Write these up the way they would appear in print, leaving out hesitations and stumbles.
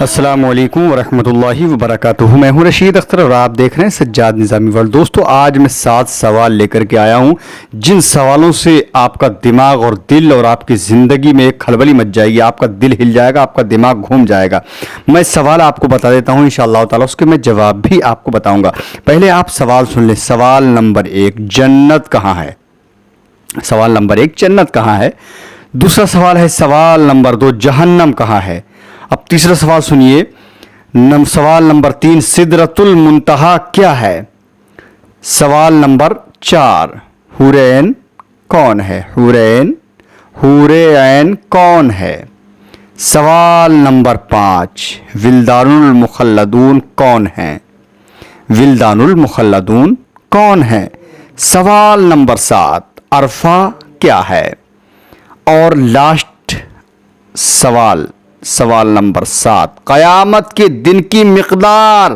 السلام علیکم ورحمۃ اللہ وبرکاتہ۔ میں ہوں رشید اختر اور آپ دیکھ رہے ہیں سجاد نظامی ورلڈ۔ دوستو آج میں 7 سوال لے کر کے آیا ہوں جن سوالوں سے آپ کا دماغ اور دل اور آپ کی زندگی میں ایک کھلبلی مچ جائے گی، آپ کا دل ہل جائے گا، آپ کا دماغ گھوم جائے گا۔ میں سوال آپ کو بتا دیتا ہوں انشاءاللہ تعالی، اس کے میں جواب بھی آپ کو بتاؤں گا۔ پہلے آپ سوال سن لیں۔ سوال نمبر 1، جنت کہاں ہے؟ سوال نمبر 1، جنت کہاں ہے؟ دوسرا سوال ہے سوال نمبر 2، جہنم کہاں ہے؟ اب تیسرا سوال سنیے، سوال نمبر 3، سدرۃ المنتہا کیا ہے؟ سوال نمبر 4، حور عین کون ہے؟ حور عین کون ہے؟ سوال نمبر 5، ولدان المخلدون کون ہیں؟ ولدان المخلدون کون ہیں؟ سوال نمبر 7، عرفہ کیا ہے؟ اور لاسٹ سوال نمبر 7، قیامت کے دن کی مقدار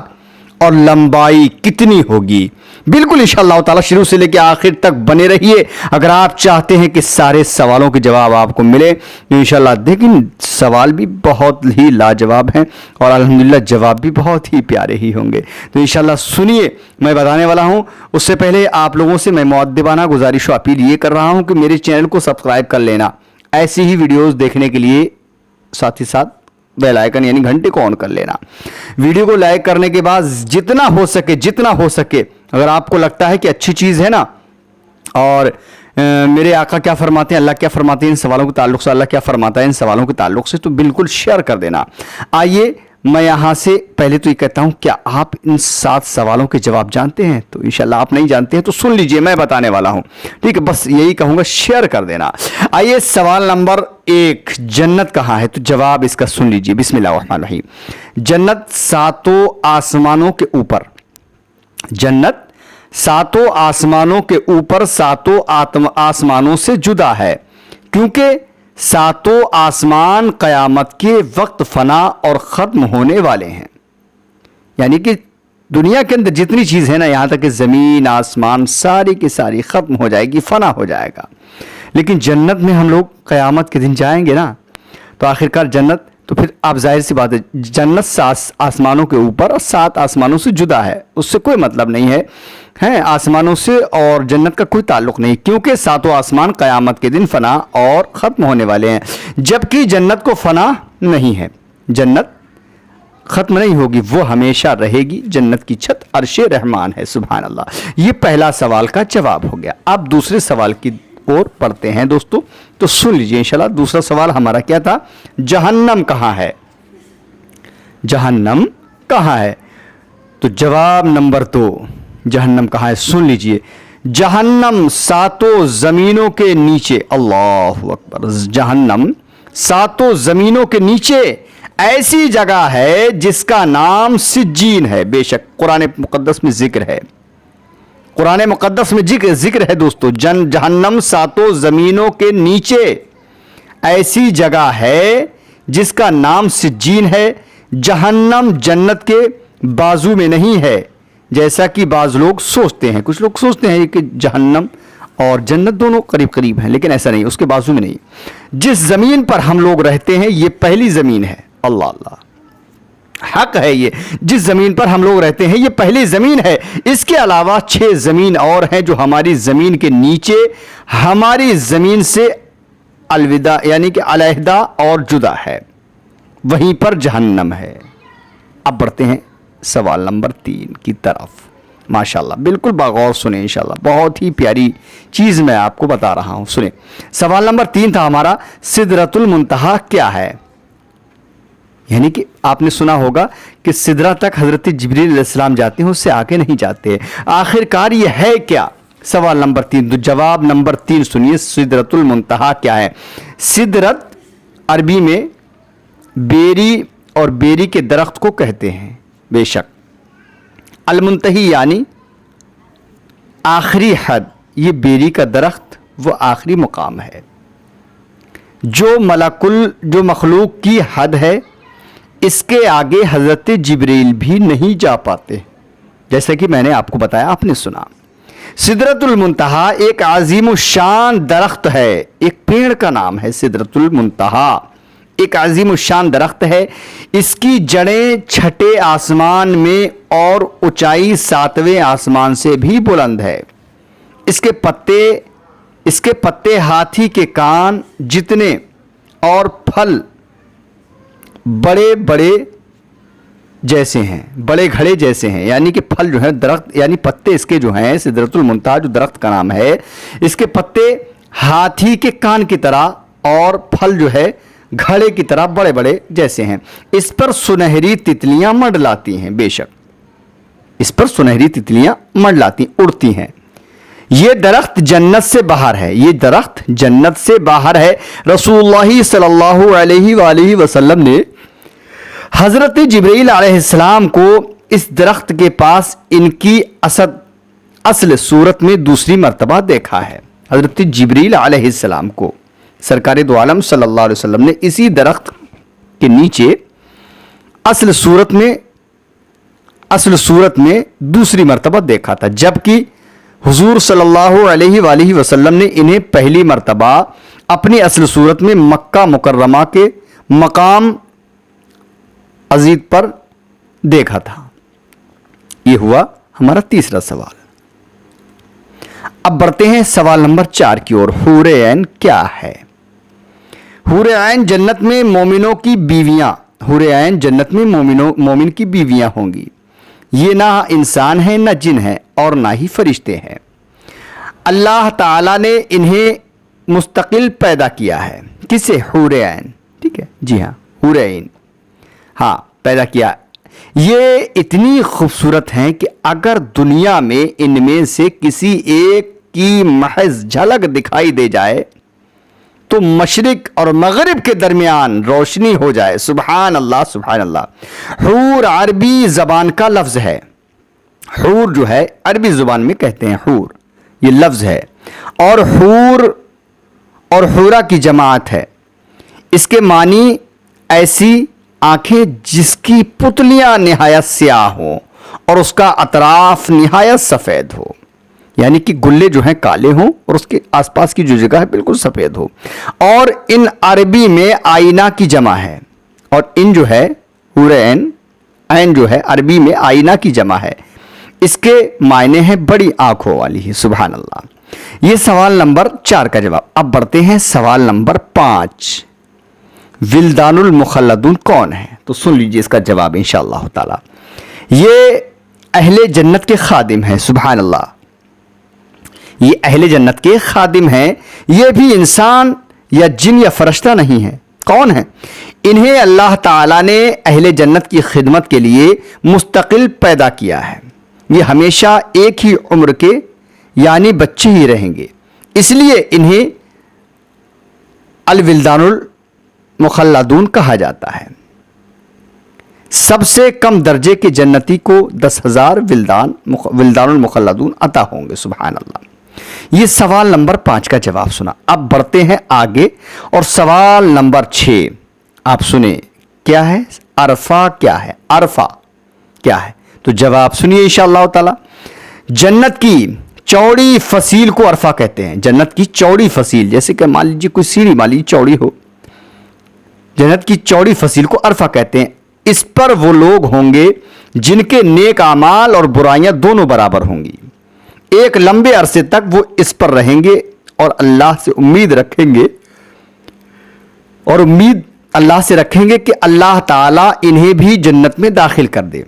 اور لمبائی کتنی ہوگی؟ بالکل انشاءاللہ تعالی شروع سے لے کے آخر تک بنے رہیے۔ اگر آپ چاہتے ہیں کہ سارے سوالوں کے جواب آپ کو ملے تو انشاءاللہ، لیکن سوال بھی بہت ہی لاجواب ہیں اور الحمدللہ جواب بھی بہت ہی پیارے ہی ہوں گے۔ تو انشاءاللہ سنیے، میں بتانے والا ہوں۔ اس سے پہلے آپ لوگوں سے میں مؤدبانہ گزارش و اپیل یہ کر رہا ہوں کہ میرے چینل کو سبسکرائب کر لینا، ایسی ہی ویڈیوز دیکھنے کے لیے ساتھ ہی ساتھ بیل آئیکن یعنی گھنٹے کو آن کر لینا۔ ویڈیو کو لائک کرنے کے بعد جتنا ہو سکے اگر آپ کو لگتا ہے کہ اچھی چیز ہے نا، اور میرے آقا کیا فرماتے ہیں، اللہ کیا فرماتے ہیں ان سوالوں کے تعلق سے، اللہ کیا فرماتا ہے ان سوالوں کے تعلق سے، تو بالکل شیئر کر دینا۔ آئیے میں یہاں سے پہلے تو یہ کہتا ہوں، کیا آپ ان 7 سوالوں کے جواب جانتے ہیں؟ تو انشاءاللہ آپ نہیں جانتے ہیں تو سن لیجئے، میں بتانے والا ہوں، ٹھیک ہے؟ بس یہی کہوں گا، شیئر کر دینا۔ آئیے سوال نمبر 1، جنت کہاں ہے؟ تو جواب اس کا سن لیجئے، بسم اللہ الرحمن الرحیم۔ جنت 7 آسمانوں کے اوپر، جنت 7 آسمانوں کے اوپر 7 آسمانوں سے جدا ہے، کیونکہ 7 آسمان قیامت کے وقت فنا اور ختم ہونے والے ہیں۔ یعنی کہ دنیا کے اندر جتنی چیز ہے نا، یہاں تک کہ زمین آسمان ساری کی ساری ختم ہو جائے گی، فنا ہو جائے گا۔ لیکن جنت میں ہم لوگ قیامت کے دن جائیں گے نا، تو آخرکار جنت، تو پھر آپ ظاہر سی بات ہے، جنت 7 آسمانوں کے اوپر اور 7 آسمانوں سے جدا ہے، اس سے کوئی مطلب نہیں ہے، آسمانوں سے اور جنت کا کوئی تعلق نہیں، کیونکہ 7 آسمان قیامت کے دن فنا اور ختم ہونے والے ہیں، جبکہ جنت کو فنا نہیں ہے، جنت ختم نہیں ہوگی، وہ ہمیشہ رہے گی۔ جنت کی چھت عرش رحمان ہے، سبحان اللہ۔ یہ پہلا سوال کا جواب ہو گیا۔ اب دوسرے سوال کی اور پڑھتے ہیں دوستو، تو سن لیجئے انشاءاللہ۔ دوسرا سوال ہمارا کیا تھا؟ جہنم کہاں ہے؟ جہنم کہاں ہے؟ تو جواب نمبر 2، جہنم کہاں ہے؟ سن لیجئے، جہنم 7 زمینوں کے نیچے، اللہ اکبر، جہنم 7 زمینوں کے نیچے ایسی جگہ ہے جس کا نام سجین ہے۔ بے شک قرآن مقدس میں ذکر ہے، قرآن مقدس میں ذکر ہے دوستو، جہنم 7 زمینوں کے نیچے ایسی جگہ ہے جس کا نام سجین ہے۔ جہنم جنت کے بازو میں نہیں ہے، جیسا کہ بعض لوگ سوچتے ہیں، کچھ لوگ سوچتے ہیں کہ جہنم اور جنت دونوں قریب قریب ہیں، لیکن ایسا نہیں، اس کے بازو میں نہیں۔ جس زمین پر ہم لوگ رہتے ہیں یہ پہلی زمین ہے، اللہ اللہ، حق ہے یہ، جس زمین پر ہم لوگ رہتے ہیں یہ پہلی زمین ہے۔ اس کے علاوہ 6 زمین اور ہیں جو ہماری زمین کے نیچے، ہماری زمین سے الوداع یعنی کہ علیحدہ اور جدا ہے، وہیں پر جہنم ہے۔ اب بڑھتے ہیں سوال نمبر 3 کی طرف، ماشاءاللہ بالکل بغور سنیں انشاءاللہ، بہت ہی پیاری چیز میں آپ کو بتا رہا ہوں، سنیں۔ سوال نمبر 3 تھا ہمارا، سدرۃ المنتہا کیا ہے؟ یعنی کہ آپ نے سنا ہوگا کہ سدرہ تک حضرت جبریل علیہ السلام جاتے ہیں، اس سے آگے نہیں جاتے، آخر کار یہ ہے کیا؟ سوال نمبر 3، تو جواب نمبر 3 سنیے، سدرۃ المنتہا کیا ہے؟ سدرت عربی میں بیری اور بیری کے درخت کو کہتے ہیں، بے شک۔ المنتہی یعنی آخری حد، یہ بیری کا درخت وہ آخری مقام ہے، جو مخلوق کی حد ہے، اس کے آگے حضرت جبریل بھی نہیں جا پاتے، جیسے کہ میں نے آپ کو بتایا، آپ نے سنا۔ سدرۃ المنتہا ایک عظیم الشان درخت ہے، ایک پیڑ کا نام ہے سدرۃ المنتہا، ایک عظیم الشان درخت ہے۔ اس کی جڑیں چھٹے آسمان میں اور اونچائی 7ویں آسمان سے بھی بلند ہے۔ اس کے پتے ہاتھی کے کان جتنے اور پھل بڑے بڑے جیسے ہیں، بڑے گھڑے جیسے ہیں، یعنی کہ پھل جو ہے درخت، یعنی پتے اس کے جو ہیں، سدرۃ المنتہا جو درخت کا نام ہے، اس کے پتے ہاتھی کے کان کی طرح اور پھل جو ہے گھڑے کی طرح بڑے بڑے جیسے ہیں۔ اس پر سنہری تتلیاں منڈلاتی ہیں، بے شک اس پر سنہری تتلیاں منڈلاتی اڑتی ہیں۔ یہ درخت جنت سے باہر ہے، یہ درخت جنت سے باہر ہے۔ رسول اللہ صلی اللہ علیہ وآلہ وسلم نے حضرت جبرائیل علیہ السلام کو اس درخت کے پاس ان کی اصل صورت میں دوسری مرتبہ دیکھا ہے۔ حضرت جبرائیل علیہ السلام کو سرکار دو عالم صلی اللہ علیہ وسلم نے اسی درخت کے نیچے اصل صورت میں دوسری مرتبہ دیکھا تھا، جبکہ حضور صلی اللہ علیہ وآلہ وسلم نے انہیں پہلی مرتبہ اپنی اصل صورت میں مکہ مکرمہ کے مقام عزیز پر دیکھا تھا۔ یہ ہوا ہمارا تیسرا سوال۔ اب بڑھتے ہیں سوال نمبر 4 کی اور۔ حور عین کیا ہے؟ حور عین جنت میں مومنوں کی بیویاں، حور عین جنت میں مومن کی بیویاں ہوں گی۔ یہ نہ انسان ہیں، نہ جن ہیں، اور نہ ہی فرشتے ہیں۔ اللہ تعالیٰ نے انہیں مستقل پیدا کیا ہے۔ کسے؟ حور عین، ٹھیک ہے جی ہاں، حور عین ہاں پیدا کیا۔ یہ اتنی خوبصورت ہیں کہ اگر دنیا میں ان میں سے کسی ایک کی محض جھلک دکھائی دے جائے تو مشرق اور مغرب کے درمیان روشنی ہو جائے۔ سبحان اللہ سبحان اللہ۔ حور عربی زبان کا لفظ ہے، حور جو ہے عربی زبان میں کہتے ہیں حور، یہ لفظ ہے، اور حور اور حورا کی جماعت ہے۔ اس کے معنی ایسی آنکھیں جس کی پتلیاں نہایت سیاہ ہوں اور اس کا اطراف نہایت سفید ہو، یعنی کہ گلے جو ہیں کالے ہوں اور اس کے آس پاس کی جو جگہ ہے بالکل سفید ہو۔ اور ان عربی میں آئینہ کی جمع ہے، اور ان جو ہے حور عین، عین جو ہے عربی میں آئینہ کی جمع ہے۔ اس کے معنی ہے بڑی آنکھوں والی۔ سبحان اللہ۔ یہ سوال نمبر 4 کا جواب۔ اب بڑھتے ہیں سوال نمبر 5۔ ولدان المخلدون کون ہیں؟ تو سن لیجئے اس کا جواب انشاءاللہ تعالی۔ یہ اہل جنت کے خادم ہیں۔ سبحان اللہ، یہ اہل جنت کے خادم ہیں۔ یہ بھی انسان یا جن یا فرشتہ نہیں ہے۔ کون ہیں؟ انہیں اللہ تعالیٰ نے اہل جنت کی خدمت کے لیے مستقل پیدا کیا ہے۔ یہ ہمیشہ ایک ہی عمر کے یعنی بچے ہی رہیں گے، اس لیے انہیں الولدان المخلدون کہا جاتا ہے۔ سب سے کم درجے کے جنتی کو 10,000 ولدان المخلدون عطا ہوں گے۔ سبحان اللہ۔ یہ سوال نمبر 5 کا جواب سنا۔ اب بڑھتے ہیں آگے اور سوال نمبر 6 آپ سنیں، کیا ہے؟ عرفہ کیا ہے؟ عرفہ کیا ہے؟ تو جواب سنیے انشاءاللہ تعالی۔ جنت کی چوڑی فصیل کو عرفہ کہتے ہیں۔ جنت کی چوڑی فصیل، جیسے کہ مان لیجیے کوئی سیڑھی مان لیجیے چوڑی ہو، جنت کی چوڑی فصیل کو عرفہ کہتے ہیں۔ اس پر وہ لوگ ہوں گے جن کے نیک اعمال اور برائیاں دونوں برابر ہوں گی۔ ایک لمبے عرصے تک وہ اس پر رہیں گے اور اللہ سے امید رکھیں گے، اور امید اللہ سے رکھیں گے کہ اللہ تعالیٰ انہیں بھی جنت میں داخل کر دے،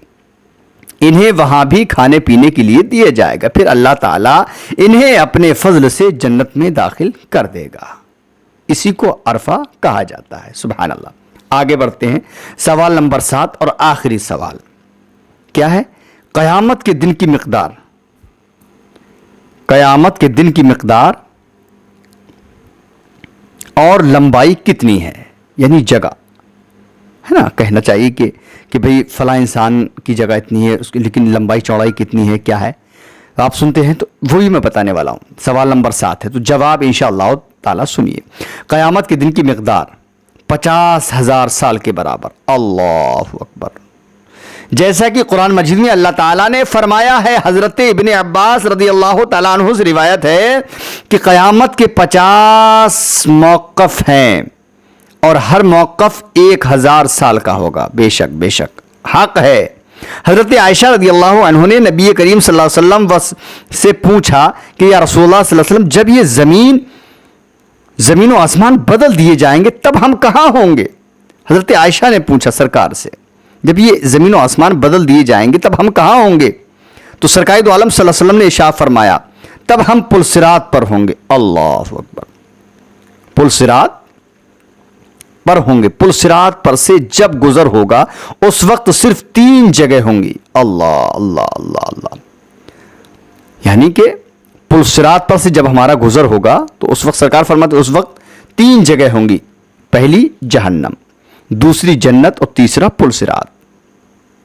انہیں وہاں بھی کھانے پینے کے لیے دیا جائے گا، پھر اللہ تعالیٰ انہیں اپنے فضل سے جنت میں داخل کر دے گا۔ اسی کو عرفہ کہا جاتا ہے۔ سبحان اللہ۔ آگے بڑھتے ہیں سوال نمبر 7 اور آخری سوال، کیا ہے؟ قیامت کے دن کی مقدار۔ قیامت کے دن کی مقدار اور لمبائی کتنی ہے؟ یعنی جگہ ہے نا، کہنا چاہیے کہ بھئی فلاں انسان کی جگہ اتنی ہے، اس کی لیکن لمبائی چوڑائی کتنی ہے، کیا ہے؟ آپ سنتے ہیں تو وہی میں بتانے والا ہوں۔ سوال نمبر 7 ہے، تو جواب انشاءاللہ تعالیٰ سنیے۔ قیامت کے دن کی مقدار 50,000 سال کے برابر۔ اللہ اکبر۔ جیسا کہ قرآن مجید میں اللہ تعالیٰ نے فرمایا ہے، حضرت ابن عباس رضی اللہ تعالیٰ عنہ سے روایت ہے کہ قیامت کے 50 موقف ہیں اور ہر موقف 1000 سال کا ہوگا۔ بے شک حق ہے۔ حضرت عائشہ رضی اللہ عنہ نے نبی کریم صلی اللہ علیہ وسلم سے پوچھا کہ یا رسول اللہ صلی اللہ علیہ وسلم، جب یہ زمین و آسمان بدل دیے جائیں گے تب ہم کہاں ہوں گے؟ حضرت عائشہ نے پوچھا سرکار سے، جب یہ زمین و آسمان بدل دیے جائیں گے تب ہم کہاں ہوں گے؟ تو سرکار دو عالم صلی اللہ علیہ وسلم نے ارشاد فرمایا، تب ہم پل صراط پر ہوں گے۔ اللہ اکبر، پل صراط پر ہوں گے۔ پل صراط پر سے جب گزر ہوگا اس وقت صرف 3 جگہ ہوں گی۔ اللہ اللہ اللہ اللہ، یعنی کہ پل صراط پر سے جب ہمارا گزر ہوگا تو اس وقت سرکار فرماتے اس وقت 3 جگہ ہوں گی، پہلی جہنم، دوسری جنت، اور تیسرا پل صراط،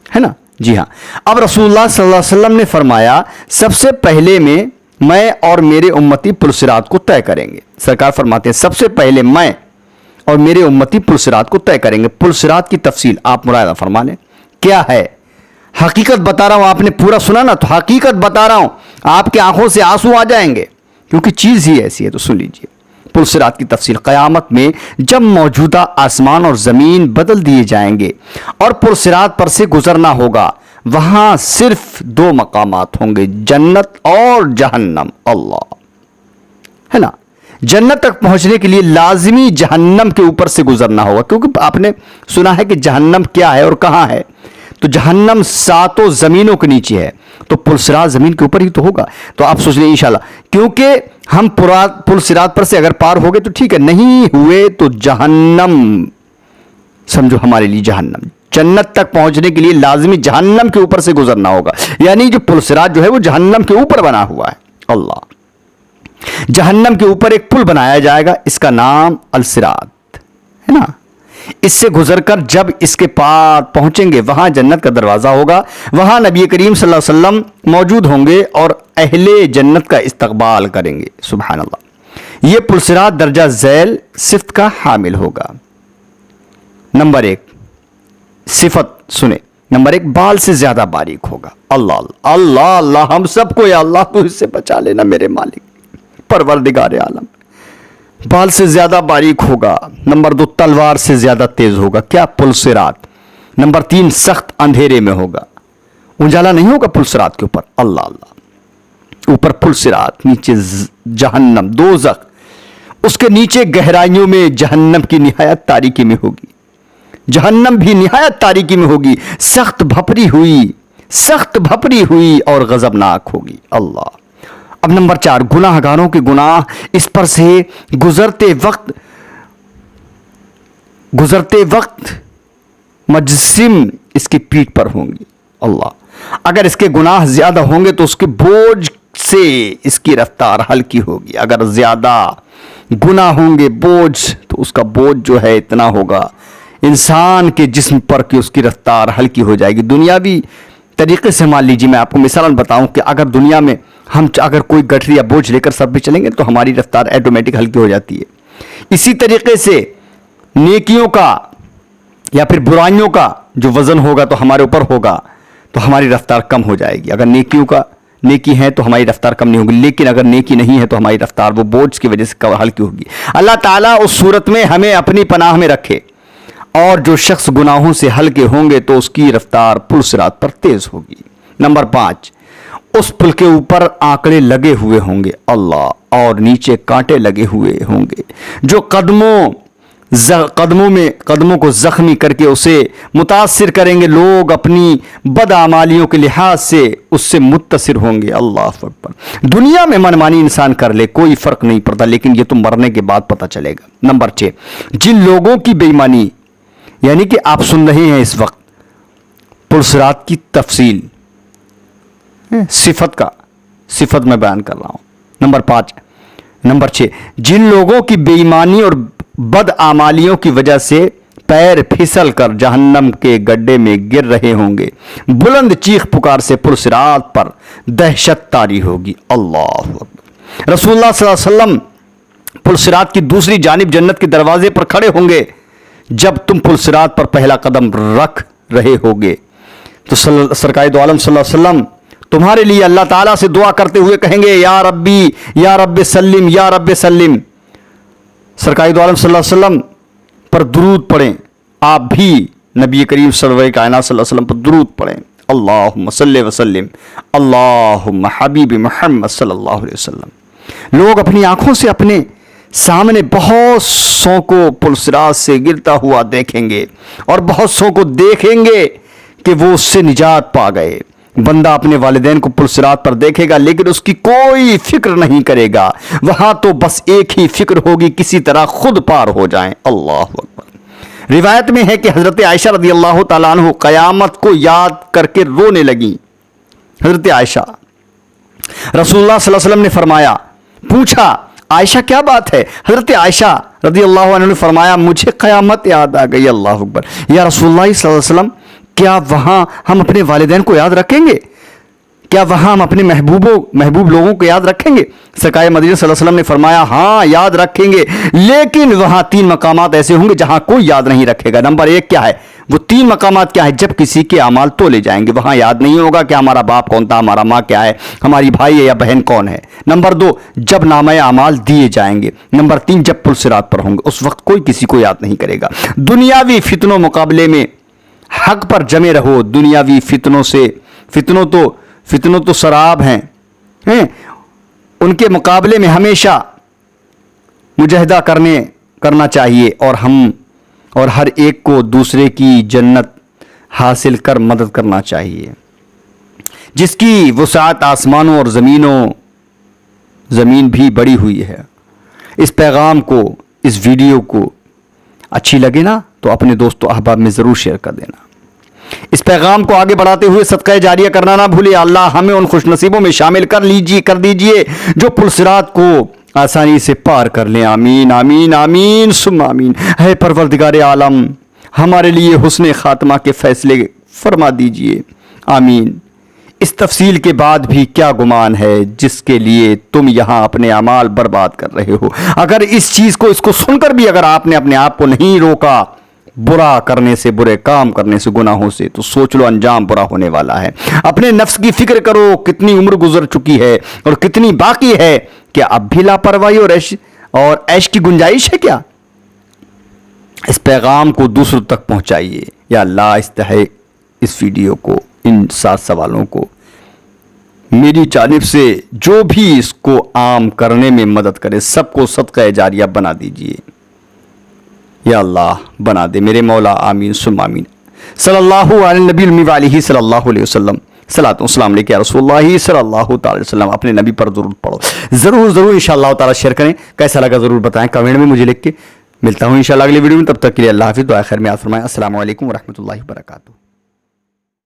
ہے نا؟ جی ہاں۔ اب رسول اللہ صلی اللہ علیہ وسلم نے فرمایا سب سے پہلے میں اور میرے امتی پل صراط کو طے کریں گے۔ سرکار فرماتے ہیں سب سے پہلے میں اور میرے امتی پل صراط کو طے کریں گے۔ پل صراط کی تفصیل آپ مراعدہ فرما لیں کیا ہے۔ حقیقت بتا رہا ہوں، آپ نے پورا سنا نا، تو حقیقت بتا رہا ہوں، آپ کے آنکھوں سے آنسو آ جائیں گے کیونکہ چیز ہی ایسی ہے۔ تو سن لیجئے پل صراط کی تفصیل۔ قیامت میں جب موجودہ آسمان اور زمین بدل دیے جائیں گے اور پل صراط پر سے گزرنا ہوگا، وہاں صرف 2 مقامات ہوں گے، جنت اور جہنم۔ اللہ، ہے نا؟ جنت تک پہنچنے کے لیے لازمی جہنم کے اوپر سے گزرنا ہوگا، کیونکہ آپ نے سنا ہے کہ جہنم کیا ہے اور کہاں ہے۔ تو جہنم 7 زمینوں کے نیچے ہے، تو پل صراط زمین کے اوپر ہی تو ہوگا۔ تو آپ سوچ لیں انشاءاللہ، کیونکہ ہم پل صراط پر سے اگر پار ہو گئے تو ٹھیک ہے، نہیں ہوئے تو جہنم سمجھو ہمارے لیے جہنم۔ جنت تک پہنچنے کے لیے لازمی جہنم کے اوپر سے گزرنا ہوگا، یعنی جو پل صراط جو ہے وہ جہنم کے اوپر بنا ہوا ہے۔ اللہ، جہنم کے اوپر ایک پل بنایا جائے گا، اس کا نام الصراط ہے نا۔ اس سے گزر کر جب اس کے پار پہنچیں گے وہاں جنت کا دروازہ ہوگا، وہاں نبی کریم صلی اللہ علیہ وسلم موجود ہوں گے اور اہل جنت کا استقبال کریں گے۔ سبحان اللہ، یہ پل صراط درجہ ذیل صفت کا حامل ہوگا۔ نمبر 1 صفت سنیں، نمبر 1 بال سے زیادہ باریک ہوگا۔ اللہ اللہ اللہ، ہم سب کو یا اللہ تو اس سے بچا لینا میرے مالک پروردگار عالم۔ بال سے زیادہ باریک ہوگا۔ نمبر 2 تلوار سے زیادہ تیز ہوگا۔ کیا؟ پل صراط۔ نمبر 3 سخت اندھیرے میں ہوگا، اجالا نہیں ہوگا پل صراط کے اوپر۔ اللہ اللہ، اوپر پل صراط، نیچے جہنم دوزخ، اس کے نیچے گہرائیوں میں جہنم کی نہایت تاریکی میں ہوگی، جہنم بھی نہایت تاریکی میں ہوگی، سخت بھپری ہوئی اور غضبناک ہوگی۔ اللہ۔ اب نمبر 4 گناہ گاروں کے گناہ اس پر سے گزرتے وقت مجسم اس کی پیٹھ پر ہوں گی۔ اللہ، اگر اس کے گناہ زیادہ ہوں گے تو اس کے بوجھ سے اس کی رفتار ہلکی ہوگی، اگر زیادہ گناہ ہوں گے بوجھ تو اس کا بوجھ جو ہے اتنا ہوگا انسان کے جسم پر کہ اس کی رفتار ہلکی ہو جائے گی۔ دنیاوی طریقے سے مان لیجیے، میں آپ کو مثال بتاؤں کہ اگر دنیا میں ہم اگر کوئی گٹھری یا بوجھ لے کر سب پہ چلیں گے تو ہماری رفتار آٹومیٹک ہلکی ہو جاتی ہے۔ اسی طریقے سے نیکیوں کا یا پھر برائیوں کا جو وزن ہوگا تو ہمارے اوپر ہوگا تو ہماری رفتار کم ہو جائے گی۔ اگر نیکی ہے تو ہماری رفتار کم نہیں ہوگی، لیکن اگر نیکی نہیں ہے تو ہماری رفتار وہ بوجھ کی وجہ سے ہلکی ہوگی۔ اللہ تعالیٰ اس صورت میں ہمیں اپنی پناہ میں رکھے۔ اور جو شخص گناہوں سے ہلکے ہوں گے تو اس کی رفتار پل صراط پر تیز ہوگی۔ نمبر 5 اس پل کے اوپر آنکڑے لگے ہوئے ہوں گے، اللہ، اور نیچے کانٹے لگے ہوئے ہوں گے جو قدموں کو زخمی کر کے اسے متاثر کریں گے۔ لوگ اپنی بدعمالیوں کے لحاظ سے اس سے متاثر ہوں گے۔ اللہ اکبر۔ دنیا میں منمانی انسان کر لے کوئی فرق نہیں پڑتا، لیکن یہ تو مرنے کے بعد پتہ چلے گا۔ نمبر 6 جن لوگوں کی بے ایمانی، یعنی کہ آپ سن رہے ہیں اس وقت پل صراط کی تفصیل، صفت میں بیان کر رہا ہوں۔ نمبر 6 جن لوگوں کی بے ایمانی اور بدعمالیوں کی وجہ سے پیر پھسل کر جہنم کے گڈھے میں گر رہے ہوں گے، بلند چیخ پکار سے پل صراط پر دہشت طاری ہوگی۔ اللہ اکبر۔ رسول اللہ صلی اللہ علیہ وسلم پل صراط کی دوسری جانب جنت کے دروازے پر کھڑے ہوں گے۔ جب تم پل صراط پر پہلا قدم رکھ رہے ہوگے تو سرکار دو عالم صلی اللہ علیہ وسلم تمہارے لیے اللہ تعالیٰ سے دعا کرتے ہوئے کہیں گے یا ربی یا رب سلم یا رب سلم. سرکار دو عالم صلی اللہ علیہ وسلم پر درود پڑھیں. آپ بھی نبی کریم سرور کائنات صلی اللہ علیہ وسلم پر درود پڑھیں. اللہم صلی وسلم اللہم حبیب محمد صلی اللہ علیہ وسلم. لوگ اپنی آنکھوں سے اپنے سامنے بہت سو کو پلسرات سے گرتا ہوا دیکھیں گے اور بہت سو کو دیکھیں گے کہ وہ اس سے نجات پا گئے. بندہ اپنے والدین کو پلسرات پر دیکھے گا لیکن اس کی کوئی فکر نہیں کرے گا. وہاں تو بس ایک ہی فکر ہوگی کسی طرح خود پار ہو جائیں. اللہ اکبر. روایت میں ہے کہ حضرت عائشہ رضی اللہ تعالیٰ عنہ قیامت کو یاد کر کے رونے لگیں. حضرت عائشہ رسول اللہ صلی اللہ علیہ وسلم نے فرمایا, پوچھا عائشہ کیا بات ہے؟ حضرت عائشہ رضی اللہ عنہ نے فرمایا مجھے قیامت یاد آ گئی. اللہ اکبر. یا رسول اللہ صلی اللہ علیہ وسلم کیا وہاں ہم اپنے والدین کو یاد رکھیں گے؟ کیا وہاں ہم اپنے محبوب لوگوں کو یاد رکھیں گے؟ سرکار مدینہ صلی اللہ علیہ وسلم نے فرمایا ہاں یاد رکھیں گے, لیکن وہاں 3 مقامات ایسے ہوں گے جہاں کوئی یاد نہیں رکھے گا. نمبر 1 کیا ہے؟ وہ 3 مقامات کیا ہے؟ جب کسی کے اعمال تولے جائیں گے وہاں یاد نہیں ہوگا کہ ہمارا باپ کون تھا, ہمارا ماں کیا ہے, ہماری بھائی ہے یا بہن کون ہے. نمبر 2 جب نامہ اعمال دیے جائیں گے. نمبر 3 جب پلسرات پر ہوں گے اس وقت کوئی کسی کو یاد نہیں کرے گا. دنیاوی فتنوں مقابلے میں حق پر جمے رہو. دنیاوی فتنوں تو سراب ہیں, ان کے مقابلے میں ہمیشہ مجاہدہ کرنا چاہیے اور ہر ایک کو دوسرے کی جنت حاصل کر مدد کرنا چاہیے. جس کی وسعت آسمانوں اور زمین بھی بڑی ہوئی ہے. اس پیغام کو, اس ویڈیو کو اچھی لگے نا تو اپنے دوستوں احباب میں ضرور شیئر کر دینا. اس پیغام کو آگے بڑھاتے ہوئے صدقہ جاریہ کرنا نہ بھولے. اللہ ہمیں ان خوش نصیبوں میں شامل کر دیجئے جو پلسرات کو آسانی سے پار کر لیں. آمین آمین آمین ثم آمین. ہے پروردگار عالم ہمارے لیے حسن خاتمہ کے فیصلے فرما دیجئے. آمین. اس تفصیل کے بعد بھی کیا گمان ہے جس کے لیے تم یہاں اپنے اعمال برباد کر رہے ہو. اگر اس کو سن کر بھی اگر آپ نے اپنے آپ کو نہیں روکا برا کرنے سے, برے کام کرنے سے, گناہوں سے, تو سوچ لو انجام برا ہونے والا ہے. اپنے نفس کی فکر کرو کتنی عمر گزر چکی ہے اور کتنی باقی ہے. کیا اب بھی لاپرواہی اور عیش کی گنجائش ہے کیا؟ اس پیغام کو دوسروں تک پہنچائیے. یا اللہ اس ویڈیو کو, ان 7 سوالوں کو میری جانب سے جو بھی اس کو عام کرنے میں مدد کرے سب کو صدقہ جاریہ بنا دیجئے. یا اللہ بنا دے میرے مولا. آمین ثم آمین. صلی اللہ علی نبی الامی وآلہ صلی اللہ علیہ وسلم. صلاۃ و سلام علیک یا رسول اللہ صلی اللہ تعالی وسلم. اپنے نبی پر درود پڑھو. ضرور انشاءاللہ تعالی شیئر کریں. کیسا لگا ضرور بتائیں کمنٹ میں مجھے لکھ کے. ملتا ہوں انشاءاللہ اگلی ویڈیو میں. تب تک کے لیے اللہ حافظ. دعا خیر میں یاد فرمائیں. السلام علیکم ورحمۃ اللہ وبرکاتہ.